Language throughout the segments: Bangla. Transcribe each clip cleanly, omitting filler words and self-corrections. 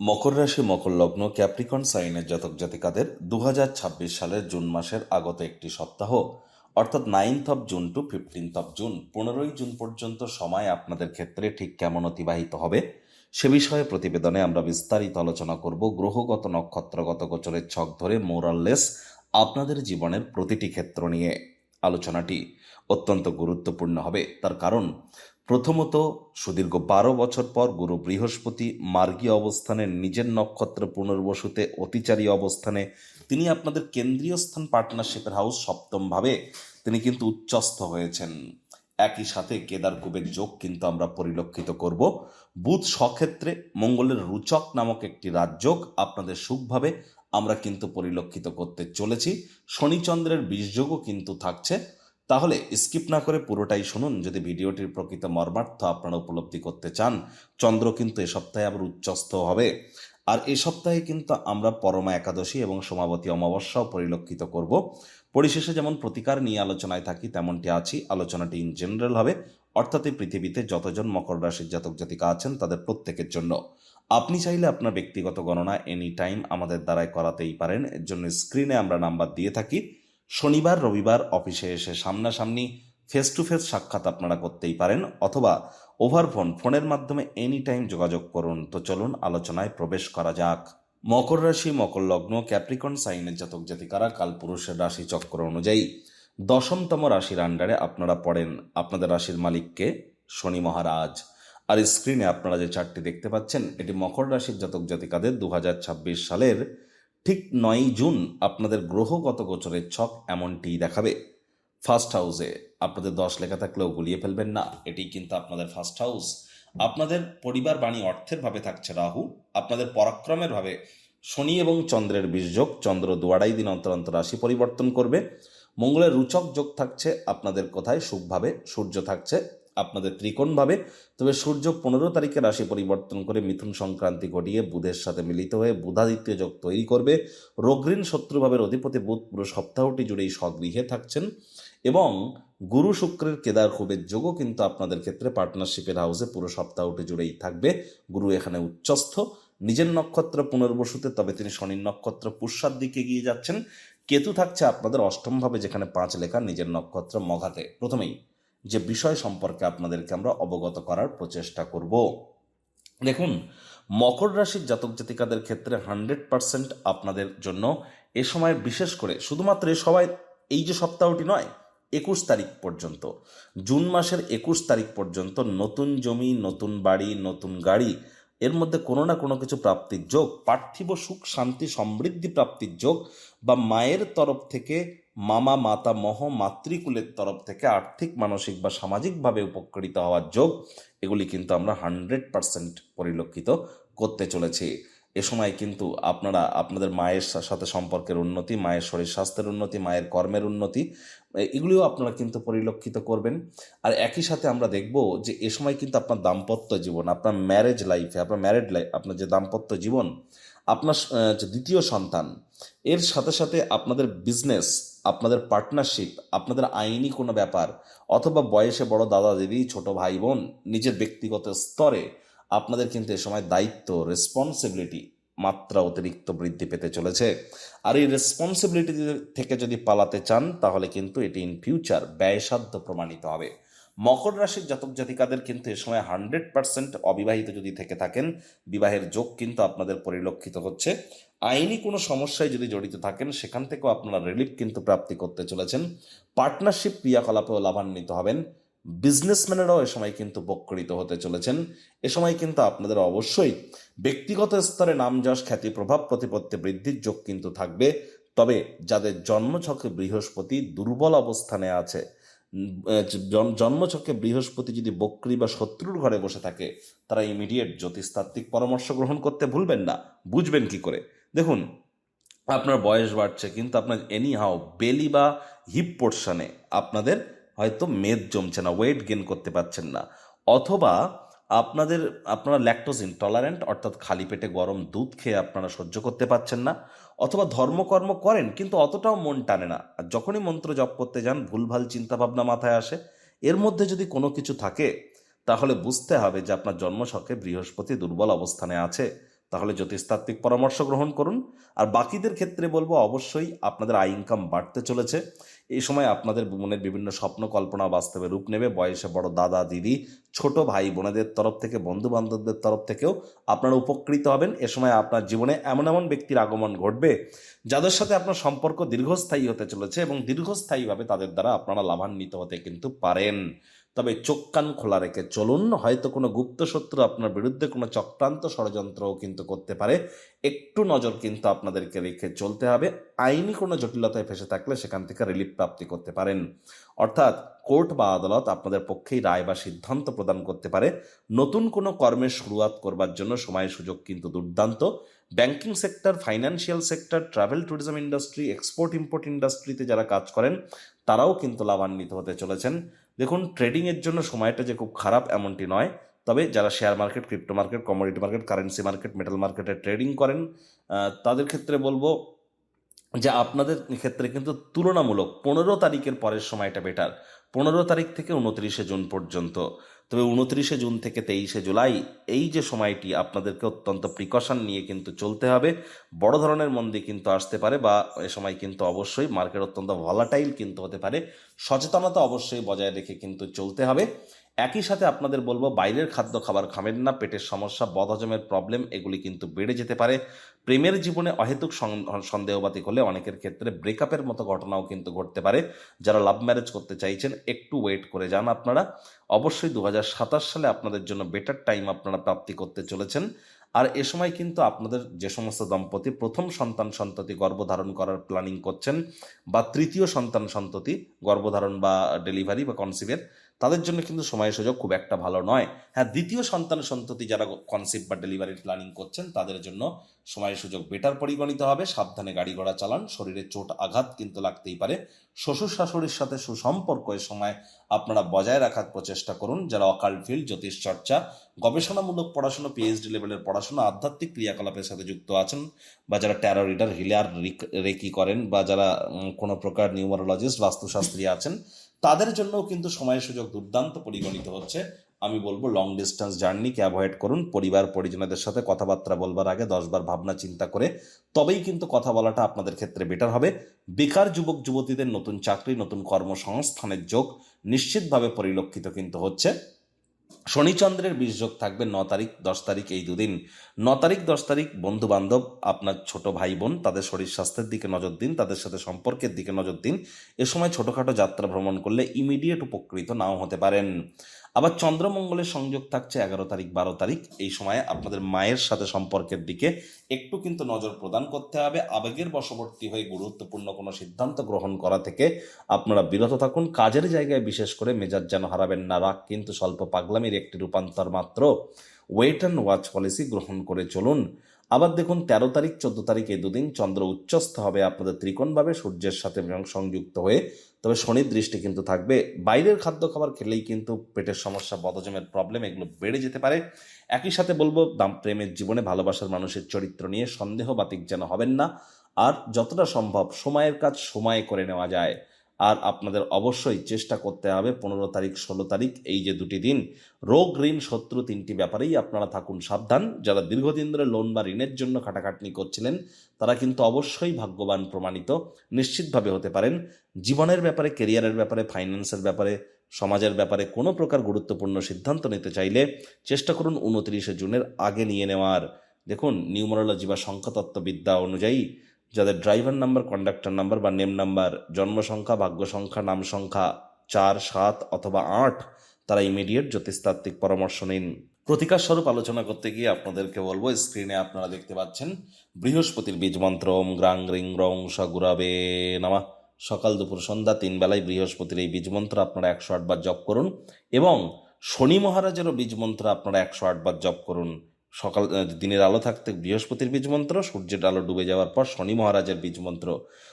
মকর রাশি, মকর লগ্ন, ক্যাপ্রিকন সাইনের জাতক জাতিকাদের 2026 সালের জুন মাসের আগত একটি সপ্তাহ অর্থাৎ 9 জুন টু 15 জুন 15 জুন পর্যন্ত সময় আপনাদের ক্ষেত্রে ঠিক কেমন অতিবাহিত হবে সে বিষয়ে প্রতিবেদনে আমরা বিস্তারিত আলোচনা করব। গ্রহগত নক্ষত্রগত গোচরের ছক ধরে মোরাললেস আপনাদের জীবনের প্রতিটি ক্ষেত্র নিয়ে আলোচনাটি অত্যন্ত গুরুত্বপূর্ণ হবে। তার কারণ প্রথমত, সুদীর্ঘ 12 বছর পর গুরু বৃহস্পতি মার্গী অবস্থানে নিজের নক্ষত্র পুনর্বসুতে অতিচারী অবস্থানে তিনি আপনাদের কেন্দ্রীয় স্থান পার্টনারশিপের হাউস সপ্তম ভাবে তিনি কিন্তু উচ্চস্থ হয়েছেন। একই সাথে কেদার কুবের যোগ কিন্তু আমরা পরিলক্ষিত করব। বুধ স্বক্ষেত্রে মঙ্গলের রুচক নামক একটি রাজযোগ আপনাদের সুখভাবে আমরা কিন্তু পরিলক্ষিত করতে চলেছি। শনিচন্দ্রের বীজযোগও কিন্তু থাকছে। তাহলে স্কিপ না করে পুরোটাই শুনুন যদি ভিডিওটির প্রকৃত মর্মার্থ আপনারা উপলব্ধি করতে চান। চন্দ্র কিন্তু এ সপ্তাহে আবার উচ্চস্থ হবে, আর এ সপ্তাহে কিন্তু আমরা পরমা একাদশী এবং সমাবতী অমাবস্যাও পরিলক্ষিত করব। পরিশেষে যেমন প্রতিকার নিয়ে আলোচনায় থাকি তেমনটি আছি। আলোচনাটি ইন জেনারেল হবে, অর্থাৎ এই পৃথিবীতে যতজন মকর রাশির জাতক জাতিকা আছেন তাদের প্রত্যেকের জন্য। আপনি চাইলে আপনার ব্যক্তিগত গণনা এনি টাইম আমাদের দ্বারাই করাতেই পারেন। এর জন্য স্ক্রিনে আমরা নাম্বার দিয়ে থাকি। শনিবার রবিবার অফিসে এসে সামনাসামনি ফেস টু ফেস সাক্ষাৎ আপনারা করতেই পারেন, অথবা ওভার ফোনের মাধ্যমে এনি টাইম যোগাযোগ করুন। তো চলুন আলোচনায় প্রবেশ করা যাক। মকর রাশি, মকর লগ্ন, ক্যাপ্রিকন সাইনের জাতক জাতিকারা কালপুরুষের রাশি চক্র অনুযায়ী 10তম রাশির আন্ডারে আপনারা পড়েন। আপনাদের রাশির মালিককে শনি মহারাজ। আর স্ক্রিনে আপনারা যে চার্টটি দেখতে পাচ্ছেন এটি মকর রাশির জাতক জাতিকাদের 2026 সালের ঠিক 9 জুন আপনাদের গ্রহগত গোচরের ছক এমনটি দেখাবে। ফার্স্ট হাউসে আপনাদের 10 লেখা থাকলেও গুলিয়ে ফেলবেন না, এটি কিন্তু আপনাদের ফার্স্ট হাউস। আপনাদের পরিবার বাণী অর্থের ভাবে থাকছে রাহু। আপনাদের পরাক্রমের ভাবে শনি এবং চন্দ্রের বীজযোগ। চন্দ্র 2.5 দিন অন্তর অন্তর রাশি পরিবর্তন করবে। মঙ্গলের রুচক যোগ থাকছে আপনাদের কোথায় সুখভাবে। সূর্য থাকছে আপনাদের ত্রিকোণভাবে। তবে সূর্য 15 তারিখে রাশি পরিবর্তন করে মিথুন সংক্রান্তি ঘটিয়ে বুধের সাথে মিলিত হয়ে বুধাদিত্য যোগ তৈরি করবে। রোগঋণ শত্রুভাবের অধিপতি বুধ পুরো সপ্তাহটি জুড়েই স্বগৃহে থাকছেন, এবং গুরু শুক্রের কেদার খুবের যোগও কিন্তু আপনাদের ক্ষেত্রে পার্টনারশিপের হাউসে পুরো সপ্তাহটি জুড়েই থাকবে। গুরু এখানে উচ্চস্থ নিজের নক্ষত্র পুনর্বসুতে, তবে তিনি শনির নক্ষত্র পুষ্যার দিকে এগিয়ে যাচ্ছেন। কেতু থাকছে আপনাদের অষ্টমভাবে, যেখানে 5 লেখা নিজের নক্ষত্র মঘাতে। প্রথমেই যে বিষয় সম্পর্কে আপনাদেরকে আমরা অবগত করার প্রচেষ্টা করব। দেখুন, মকর রাশির জাতক জাতিকাদের ক্ষেত্রে 100% আপনাদের জন্য এ সময়, বিশেষ করে শুধুমাত্র এ সময় এই যে সপ্তাহটি নয়, 21 তারিখ পর্যন্ত, জুন মাসের 21 তারিখ পর্যন্ত নতুন জমি, নতুন বাড়ি, নতুন গাড়ি, এর মধ্যে কোনো না কোনো কিছু প্রাপ্তির যোগ, পার্থিব সুখ শান্তি সমৃদ্ধি প্রাপ্তির যোগ, বা মায়ের তরফ থেকে মামা মাতামহ মাতৃকুলের তরফ থেকে আর্থিক মানসিক বা সামাজিকভাবে উপকৃত হওয়ার যোগ, এগুলি কিন্তু আমরা 100% পরিলক্ষিত করতে চলেছি। এ সময় কিন্তু আপনারা আপনাদের মায়ের সাথে সম্পর্কের উন্নতি, মায়ের শরীর স্বাস্থ্যের উন্নতি, মায়ের কর্মের উন্নতি, এগুলিও আপনারা কিন্তু পরিলক্ষিত করবেন। আর একই সাথে আমরা দেখব যে এ সময় কিন্তু আপনার দাম্পত্য জীবন, আপনার ম্যারেজ লাইফে, আপনার ম্যারেড লাইফ, আপনার যে দাম্পত্য জীবন, আপনার যে দ্বিতীয় সন্তান, এর সাথে সাথে আপনাদের বিজনেস, আপনাদের পার্টনারশিপ, আপনাদের আইনি কোনো ব্যাপার, অথবা বয়সে বড় দাদা দিদি, ছোট ভাই বোন, নিজের ব্যক্তিগত স্তরে আপনাদের কিন্তু এ সময় দায়িত্ব, রেসপন্সিবিলিটি মাত্রা অতিরিক্ত বৃদ্ধি পেতে চলেছে। আর এই রেসপন্সিবিলিটি থেকে যদি পালাতে চান তাহলে কিন্তু এটি ইন ফিউচার ব্যয়সাধ্য প্রমাণিত হবে। মকর রাশির জাতক জাতিকাদের কিন্তু এ সময় 100% অবিবাহিত যদি থেকে থাকেন, বিবাহের যোগ কিন্তু আপনাদের পরিলক্ষিত হচ্ছে। আইনি কোনো সমস্যায় যদি জড়িত থাকেন সেখান থেকেও আপনারা রিলিফ কিন্তু প্রাপ্তি করতে চলেছেন। পার্টনারশিপ ক্রিয়াকলাপেও লাভান্বিত হবেন। বিজনেসম্যানেরাও এ সময় কিন্তু উপকৃত হতে চলেছেন। এ সময় কিন্তু আপনাদের অবশ্যই ব্যক্তিগত স্তরে নাম যশ খ্যাতি প্রভাব প্রতিপত্তি বৃদ্ধির যোগ কিন্তু থাকবে। তবে যাদের জন্মছকে বৃহস্পতি দুর্বল অবস্থানে আছে, জন্মছকে বৃহস্পতি যদি বক্রী বা শত্রুর ঘরে বসে থাকে, তারা ইমিডিয়েট জ্যোতিষতাত্ত্বিক পরামর্শ গ্রহণ করতে ভুলবেন না। বুঝবেন কি করে? দেখুন, আপনার বয়স বাড়ছে কিন্তু আপনার এনি হাও বেলি বা হিপ পোর্শনে আপনাদের হয়তো মেদ জমছে না, ওয়েট গেন করতে পারছেন না, অথবা আপনারা ল্যাকটোজ ইনটলারেন্ট, অর্থাৎ খালি পেটে গরম দুধ খেয়ে আপনারা সহ্য করতে পারছেন না, অথবা ধর্মকর্ম করেন কিন্তু অতটাও মন টানে না, আর যখনই মন্ত্র জপ করতে যান ভুলভাল চিন্তাভাবনা মাথায় আসে। এর মধ্যে যদি কোনো কিছু থাকে তাহলে বুঝতে হবে যে আপনার জন্মছকে বৃহস্পতি দুর্বল অবস্থানে আছে। তাহলে জ্যোতিষতাত্ত্বিক পরামর্শ গ্রহণ করুন। আর বাকিদের ক্ষেত্রে বলবো অবশ্যই আপনাদের আয় ইনকাম বাড়তে চলেছে। এই সময় আপনাদের মনের বিভিন্ন স্বপ্ন কল্পনা বাস্তবে রূপ নেবে। বয়সে বড় দাদা দিদি, ছোট ভাই বোনেদের তরফ থেকে, বন্ধু বান্ধবদের তরফ থেকেও আপনারা উপকৃত হবেন। এ সময় আপনার জীবনে এমন এমন ব্যক্তির আগমন ঘটবে যাদের সাথে আপনার সম্পর্ক দীর্ঘস্থায়ী হতে চলেছে এবং দীর্ঘস্থায়ীভাবে তাদের দ্বারা আপনারা লাভান্বিত হতে কিন্তু পারেন। তবে চোখ কান খোলা রেখে চলুন, হয়তো কোনো গুপ্ত শত্রু আপনার বিরুদ্ধে কোনো চক্রান্ত ষড়যন্ত্রও কিন্তু করতে পারে। একটু নজর কিন্তু আপনাদেরকে রেখে চলতে হবে। আইনি কোনো জটিলতায় ফেসে থাকলে সেখান থেকে রিলিফ প্রাপ্তি করতে পারেন, অর্থাৎ কোর্ট বা আদালত আপনাদের পক্ষেই রায় বা সিদ্ধান্ত প্রদান করতে পারে। নতুন কোনো কর্মের শুরুয়াত করবার জন্য সময় সুযোগ কিন্তু দুর্দান্ত। Banking sector, financial sector, travel tourism industry, export import ইন্ডাস্ট্রিতে যারা কাজ করেন তারাও কিন্তু লাভান্বিত হতে চলেছেন। দেখুন, ট্রেডিংয়ের জন্য সময়টা যে খুব খারাপ এমনটি নয়, তবে যারা share market, crypto market, commodity market, currency market, metal মার্কেটে ট্রেডিং করেন তাদের ক্ষেত্রে বলবো যে আপনাদের ক্ষেত্রে কিন্তু তুলনামূলক 15 তারিখের পরের সময়টা বেটার। 15 তারিখ থেকে 29 জুন পর্যন্ত। তবে 29 জুন থেকে 23 জুলাই এই যে সময়টি আপনাদেরকে অত্যন্ত প্রিকশন নিয়ে কিন্তু চলতে হবে। বড় ধরনের মন্দী কিন্তু আসতে পারে, বা এ সময় কিন্তু অবশ্যই মার্কেট অত্যন্ত ভলাটাইল কিন্তু হতে পারে। সচেতনতা অবশ্যই বজায় রেখে কিন্তু চলতে হবে। একই সাথে আপনাদের বলবো বাইরের খাদ্য খাবার খাবেন না। পেটের সমস্যা, বদহজমের প্রবলেম এগুলি কিন্তু বেড়ে যেতে পারে। প্রেমের জীবনে অহেতুক সন্দেহবাতিক হলে অনেকের ক্ষেত্রে ব্রেকআপের মতো ঘটনাও কিন্তু ঘটতে পারে। যারা লাভ ম্যারেজ করতে চাইছেন একটু ওয়েট করে যান আপনারা। অবশ্যই 2027 সালে আপনাদের জন্য বেটার টাইম আপনারা প্রাপ্তি করতে চলেছেন। আর এ সময় কিন্তু আপনাদের যে সমস্ত দম্পতি প্রথম সন্ততি গর্ভধারণ করার প্ল্যানিং করছেন, বা তৃতীয় সন্ততি গর্ভধারণ বা ডেলিভারি বা কনসিভের, তাদের জন্য কিন্তু সময় সুযোগ খুব একটা ভালো নয়। হ্যাঁ, দ্বিতীয় সন্ততি যারা কনসিভ বা ডেলিভারির প্ল্যানিং করছেন তাদের জন্য সময় সুযোগ বেটার পরিগণিত হবে। সাবধানে গাড়ি ঘোড়া চালান, শরীরে চোট আঘাত কিন্তু লাগতেই পারে। শ্বশুর শাশুড়ির সাথে সুসম্পর্ক এ সময় আপনারা বজায় রাখার প্রচেষ্টা করুন। যারা অকাল্ট ফিল্ড, জ্যোতিষ চর্চা, গবেষণামূলক পড়াশোনা, পিএইচডি লেভেলের পড়াশোনা, আধ্যাত্মিক ক্রিয়াকলাপের সাথে যুক্ত আছেন, বা যারা ট্যারো রিডার, হিলার, রেকি করেন, বা যারা কোনো প্রকার নিউমারোলজিস্ট, বাস্তুশাস্ত্রী আছেন, তাদের জন্যও কিন্তু সময় সুযোগ দুর্দান্ত পরিগণিত হচ্ছে। আমি বলবো লং ডিস্টেন্স জার্নিকে অ্যাভয়েড করুন। পরিবার পরিজনদের সাথে কথাবার্তা বলবার আগে 10 বার ভাবনা চিন্তা করে তবেই কিন্তু কথা বলাটা আপনাদের ক্ষেত্রে বেটার হবে। বেকার যুবক যুবতীদের নতুন চাকরি, নতুন কর্মসংস্থানের যোগ নিশ্চিতভাবে পরিলক্ষিত কিন্তু হচ্ছে। শনিচন্দ্রের বীজযোগ থাকবে 9 তারিখ 10 তারিখ, এই দুদিন। 9 তারিখ 10 তারিখ বন্ধু বান্ধব, আপনার ছোট ভাই বোন, তাদের শরীর স্বাস্থ্যের দিকে নজর দিন, তাদের সাথে সম্পর্কের দিকে নজর দিন। এ সময় ছোটোখাটো যাত্রা ভ্রমণ করলে ইমিডিয়েট উপকৃত নাও হতে পারেন। আবার চন্দ্রমঙ্গলের সংযোগ থাকছে 11 তারিখ 12 তারিখ। এই সময় আপনাদের মায়ের সাথে সম্পর্কের দিকে একটু কিন্তু নজর প্রদান করতে হবে। আবেগের বশবর্তী হয়ে গুরুত্বপূর্ণ কোনো সিদ্ধান্ত গ্রহণ করা থেকে আপনারা বিরত থাকুন। কাজের জায়গায় বিশেষ করে মেজাজ যেন হারাবেন না। রাগ কিন্তু স্বল্প পাগলামির একটি রূপান্তর মাত্র। ওয়েট অ্যান্ড ওয়াচ পলিসি গ্রহণ করে চলুন। আবার দেখুন 13 তারিখ 14 তারিখ এই দুদিন চন্দ্র উচ্চস্থ হবে আপনাদের ত্রিকোণভাবে সূর্যের সাথে সংযুক্ত হয়ে। তবে শনির দৃষ্টি কিন্তু থাকবে। বাইরের খাদ্য খাবার খেলেই কিন্তু পেটের সমস্যা, বদহজমের প্রবলেম এগুলো বেড়ে যেতে পারে। একই সাথে বলবো প্রেমের জীবনে ভালোবাসার মানুষের চরিত্র নিয়ে সন্দেহবাতিক যেন হবেন না। আর যতটা সম্ভব সময়ের কাজ সময়ে করে নেওয়া যায়। আর আপনাদের অবশ্যই চেষ্টা করতে হবে 15 তারিখ 16 তারিখ এই যে দুটি দিন, রোগ, ঋণ, শত্রু তিনটি ব্যাপারেই আপনারা থাকুন সাবধান। যারা দীর্ঘদিন ধরে লোন বা ঋণের জন্য খাটাখাটনি করছিলেন তারা কিন্তু অবশ্যই ভাগ্যবান প্রমাণিত নিশ্চিতভাবে হতে পারেন। জীবনের ব্যাপারে, কেরিয়ারের ব্যাপারে, ফাইন্যান্সের ব্যাপারে, সমাজের ব্যাপারে কোনো প্রকার গুরুত্বপূর্ণ সিদ্ধান্ত নিতে চাইলে চেষ্টা করুন 29 জুনের আগে নিয়ে নেওয়ার। দেখুন, নিউমারোলজি বা সংখ্যাতত্ত্ববিদ্যা অনুযায়ী যাদের ড্রাইভার নাম্বার, কন্ডাক্টর নাম্বার বা নেম নাম্বার, জন্ম সংখ্যা, ভাগ্য সংখ্যা, নাম সংখ্যা 4, 7 অথবা 8, তারা ইমিডিয়েট জ্যোতিষতাত্ত্বিক পরামর্শ নিন। প্রতিকার স্বরূপ আলোচনা করতে গিয়ে আপনাদেরকে বলবো, স্ক্রিনে আপনারা দেখতে পাচ্ছেন বৃহস্পতির বীজ মন্ত্র ওম গ্রাং রিং রং স গুরাবে নমঃ। সকাল দুপুর সন্ধ্যা 3 বেলায় বৃহস্পতির এই বীজ মন্ত্র আপনারা 108 বার জপ করুন, এবং শনি মহারাজেরও বীজ মন্ত্র আপনারা 108 বার জপ করুন। সকাল দিনের আলো থাকতে বৃহস্পতির বীজ মন্ত্র, সূর্যের আলো ডুবে যাওয়ার পর শনি মহারাজের বীজ মন্ত্র।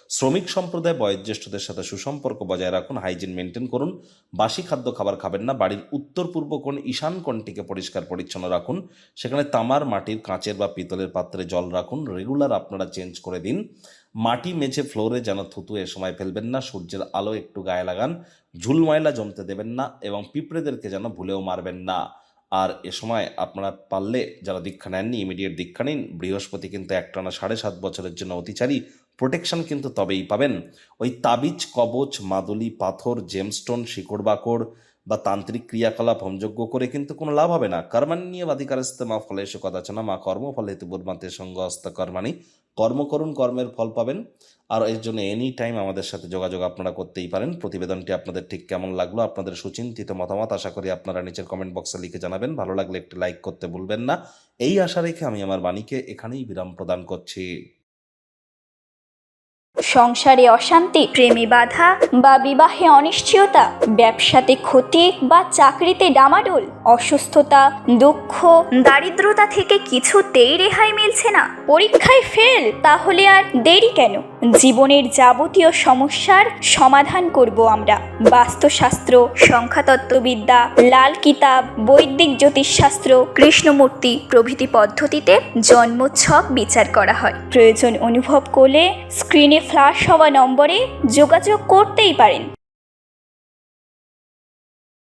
শ্রমিক সম্প্রদায়, বয়োজ্যেষ্ঠদের সাথে সুসম্পর্ক বজায় রাখুন, হাইজিন মেনটেন করুন, বাসি খাদ্য খাবার খাবেন না। বাড়ির উত্তর পূর্ব কোণ, ঈশান কোণটিকে পরিষ্কার পরিচ্ছন্ন রাখুন, সেখানে তামার, মাটির, কাঁচের বা পিতলের পাত্রে জল রাখুন, রেগুলার আপনারা চেঞ্জ করে দিন। মাটি, মেঝে, ফ্লোরে যেন থুতু এ সময় ফেলবেন না, সূর্যের আলো একটু গায়ে লাগান, ঝুল ময়লা জমতে দেবেন না, এবং পিঁপড়েদেরকে যেন ভুলেও মারবেন না। আর এ সময় আপনারা পারলে যারা দীক্ষা নেননি ইমিডিয়েট দীক্ষা নিন। বৃহস্পতি কিন্তু একটানা 7.5 বছরের জন্য অতিচারী, প্রোটেকশন কিন্তু তবেই পাবেন। ওই তাবিজ, কবচ, মাদুলি, পাথর, জেমস্টোন, শিকড় বাকড় বা তান্ত্রিক ক্রিয়াকলাপ হোমযজ্ঞ করে কিন্তু কোনো লাভ হবে না। কর্মাণ্যে বাধিকারস্তে মা ফলেষু কদাচন মা কর্মফল হেতু বুর্মাতে সঙ্গ হস্ত কর্মাণি। কর্ম করুন, কর্মের ফল পাবেন। আর এর জন্য এনি টাইম আমাদের সাথে যোগাযোগ আপনারা করতেই পারেন। প্রতিবেদনটি আপনাদের ঠিক কেমন লাগলো, আপনাদের সুচিন্তিত মতামত আশা করি আপনারা নিচের কমেন্ট বক্সে লিখে জানাবেন। ভালো লাগলে একটি লাইক করতে ভুলবেন না। এই আশা রেখে আমি আমার বাণীকে এখানেই বিরাম প্রদান করছি। সংসারে অশান্তি, প্রেমে বাধা বা বিবাহে অনিশ্চয়তা, ব্যবসাতে ক্ষতি বা চাকরিতে ডামাডোল, অসুস্থতা, দুঃখ, দারিদ্রতা থেকে কিছুতেই রেহাই মিলছে না, পরীক্ষায় ফেল, তাহলে আর দেরি কেন? জীবনের যাবতীয় সমস্যার সমাধান করব আমরা। বাস্তুশাস্ত্র, সংখ্যাতত্ত্ববিদ্যা, লাল কিতাব, বৈদিক জ্যোতিষশাস্ত্র, কৃষ্ণমূর্তি প্রভৃতি পদ্ধতিতে জন্মছক বিচার করা হয়। প্রয়োজন অনুভব করলে স্ক্রিনে ফ্ল্যাশ হওয়া নম্বরে যোগাযোগ করতেই পারেন।